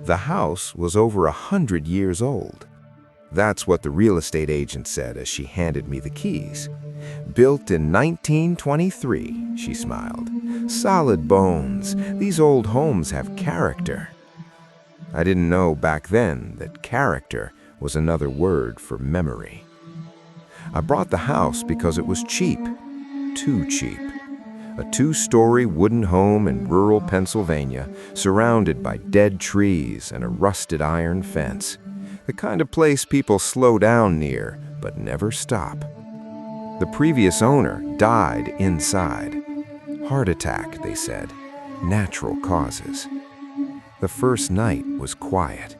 The house was over 100 years old. That's what the real estate agent said as she handed me the keys. Built in 1923, she smiled. Solid bones. These old homes have character. I didn't know back then that character was another word for memory. I bought the house because it was cheap. Too cheap. A 2-story wooden home in rural Pennsylvania, surrounded by dead trees and a rusted iron fence. The kind of place people slow down near, but never stop. The previous owner died inside. Heart attack, they said. Natural causes. The first night was quiet.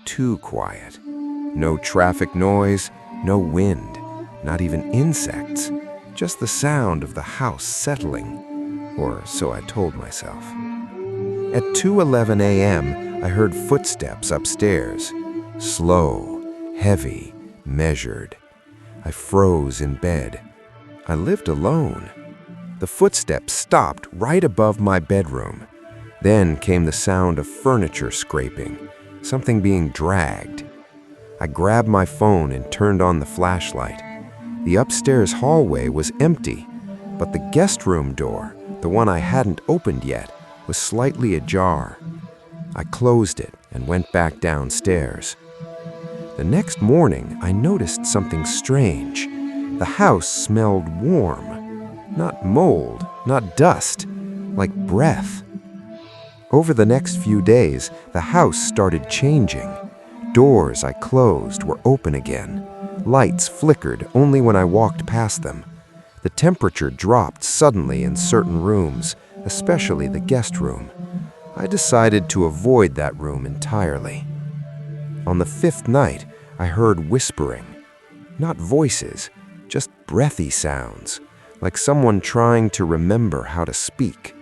Too quiet. No traffic noise, no wind, not even insects. Just the sound of the house settling, or so I told myself. At 2:11 a.m., I heard footsteps upstairs. Slow, heavy, measured. I froze in bed. I lived alone. The footsteps stopped right above my bedroom. Then came the sound of furniture scraping, something being dragged. I grabbed my phone and turned on the flashlight. The upstairs hallway was empty, but the guest room door, the one I hadn't opened yet, was slightly ajar. I closed it and went back downstairs. The next morning, I noticed something strange. The house smelled warm. Not mold, not dust, like breath. Over the next few days, the house started changing. Doors I closed were open again. Lights flickered only when I walked past them. The temperature dropped suddenly in certain rooms, especially the guest room. I decided to avoid that room entirely. On the 5th night, I heard whispering. Not voices, just breathy sounds, like someone trying to remember how to speak.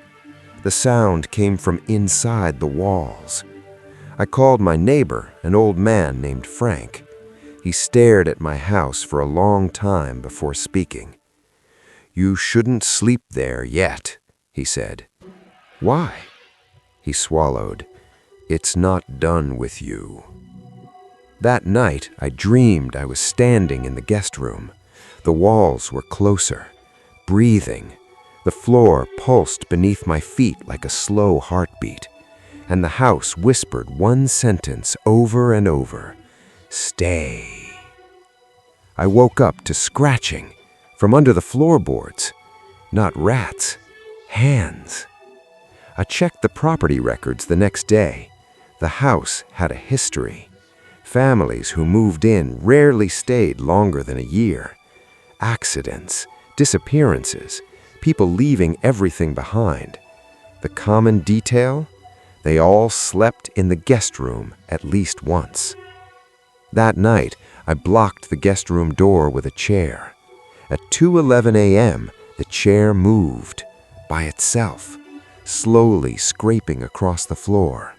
The sound came from inside the walls. I called my neighbor, an old man named Frank. He stared at my house for a long time before speaking. "You shouldn't sleep there yet," he said. "Why?" He swallowed. "It's not done with you." That night, I dreamed I was standing in the guest room. The walls were closer, breathing. The floor pulsed beneath my feet like a slow heartbeat. And the house whispered one sentence over and over. "Stay." I woke up to scratching from under the floorboards. Not rats, hands. I checked the property records the next day. The house had a history. Families who moved in rarely stayed longer than a year. Accidents, disappearances, people leaving everything behind. The common detail? They all slept in the guest room at least once. That night, I blocked the guest room door with a chair. At 2:11 a.m., the chair moved by itself, slowly scraping across the floor.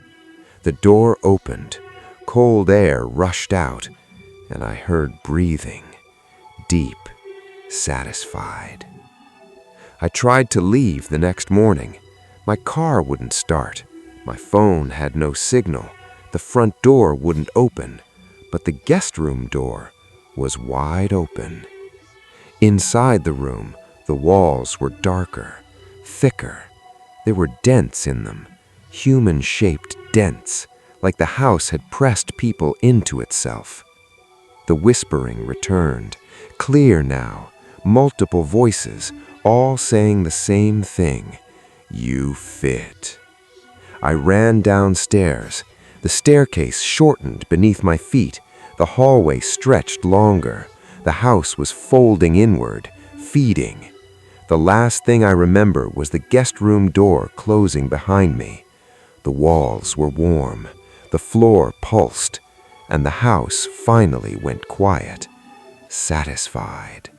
The door opened, cold air rushed out, and I heard breathing, deep, satisfied. I tried to leave the next morning. My car wouldn't start. My phone had no signal. The front door wouldn't open, but the guest room door was wide open. Inside the room, the walls were darker, thicker. There were dents in them, human-shaped dents, like the house had pressed people into itself. The whispering returned, clear now, multiple voices, all saying the same thing. "You fit." I ran downstairs. The staircase shortened beneath my feet. The hallway stretched longer. The house was folding inward, feeding. The last thing I remember was the guest room door closing behind me. The walls were warm. The floor pulsed. And the house finally went quiet, satisfied.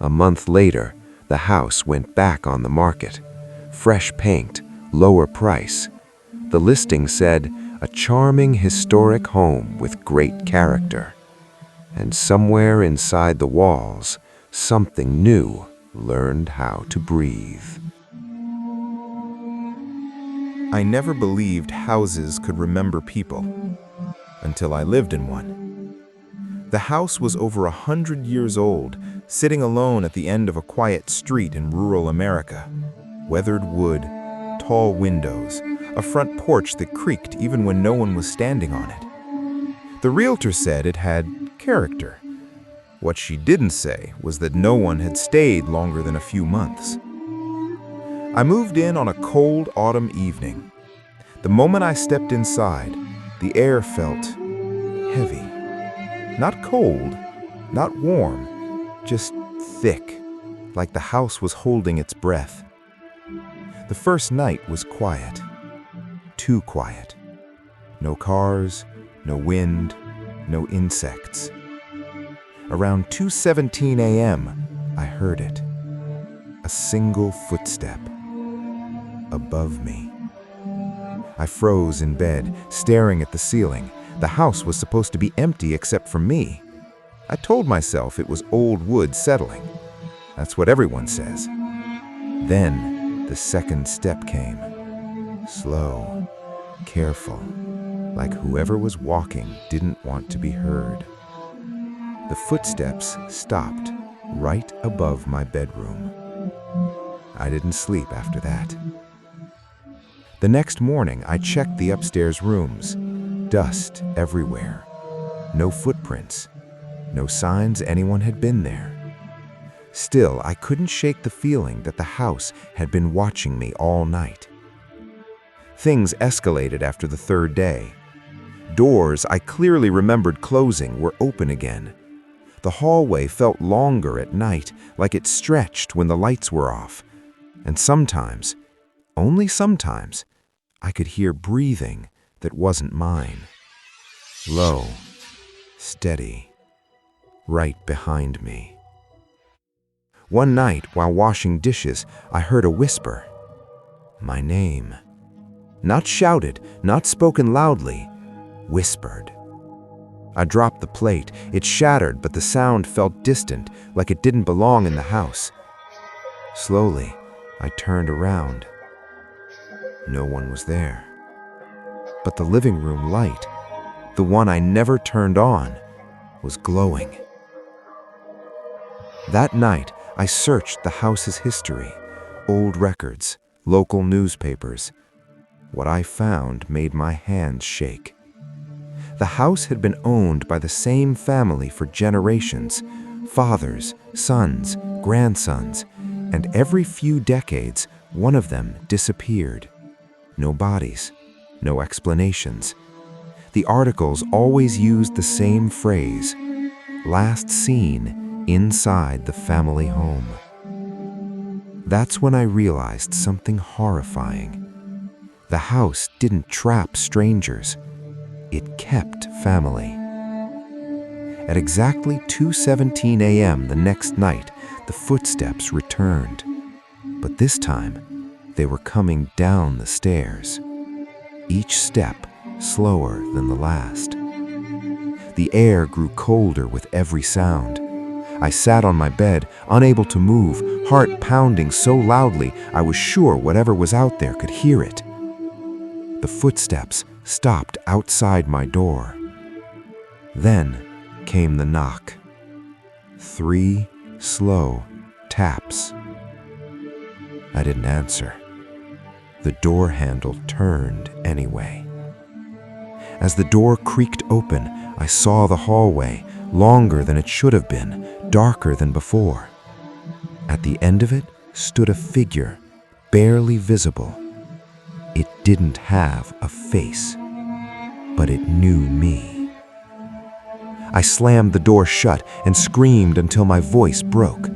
A month later, the house went back on the market. Fresh paint, lower price. The listing said, "A charming historic home with great character." And somewhere inside the walls, something new learned how to breathe. I never believed houses could remember people until I lived in one. The house was over 100 years old, sitting alone at the end of a quiet street in rural America. Weathered wood, tall windows, a front porch that creaked even when no one was standing on it. The realtor said it had character. What she didn't say was that no one had stayed longer than a few months. I moved in on a cold autumn evening. The moment I stepped inside, the air felt heavy. Not cold, not warm, just thick, like the house was holding its breath. The first night was quiet, too quiet. No cars, no wind, no insects. Around 2:17 a.m., I heard it. A single footstep above me. I froze in bed, staring at the ceiling. The house was supposed to be empty except for me. I told myself it was old wood settling. That's what everyone says. Then the second step came. Slow, careful, like whoever was walking didn't want to be heard. The footsteps stopped right above my bedroom. I didn't sleep after that. The next morning, I checked the upstairs rooms. Dust everywhere. No footprints. No signs anyone had been there. Still, I couldn't shake the feeling that the house had been watching me all night. Things escalated after the third day. Doors I clearly remembered closing were open again. The hallway felt longer at night, like it stretched when the lights were off. And sometimes, only sometimes, I could hear breathing that wasn't mine. Low, steady, right behind me. One night, while washing dishes, I heard a whisper. My name. Not shouted, not spoken loudly, whispered. I dropped the plate. It shattered, but the sound felt distant, like it didn't belong in the house. Slowly, I turned around. No one was there. But the living room light, the one I never turned on, was glowing. That night, I searched the house's history, old records, local newspapers. What I found made my hands shake. The house had been owned by the same family for generations, fathers, sons, grandsons, and every few decades, one of them disappeared. No bodies, no explanations. The articles always used the same phrase, last seen inside the family home. That's when I realized something horrifying. The house didn't trap strangers. It kept family. At exactly 2:17 a.m. the next night, the footsteps returned. But this time, they were coming down the stairs. Each step slower than the last. The air grew colder with every sound. I sat on my bed, unable to move, heart pounding so loudly I was sure whatever was out there could hear it. The footsteps stopped outside my door. Then came the knock. 3 slow taps. I didn't answer. The door handle turned anyway. As the door creaked open, I saw the hallway, longer than it should have been, darker than before. At the end of it stood a figure, barely visible. It didn't have a face, but it knew me. I slammed the door shut and screamed until my voice broke.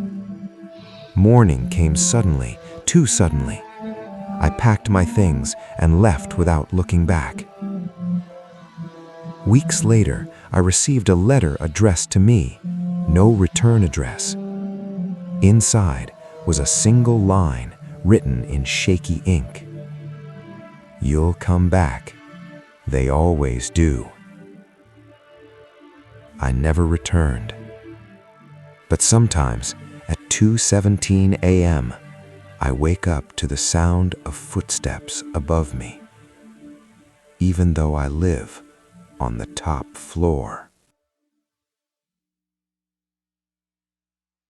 Morning came suddenly, too suddenly. I packed my things and left without looking back. Weeks later, I received a letter addressed to me, no return address. Inside was a single line written in shaky ink. You'll come back. They always do. I never returned. But sometimes, at 2:17 a.m., I wake up to the sound of footsteps above me. even though I live on the top floor.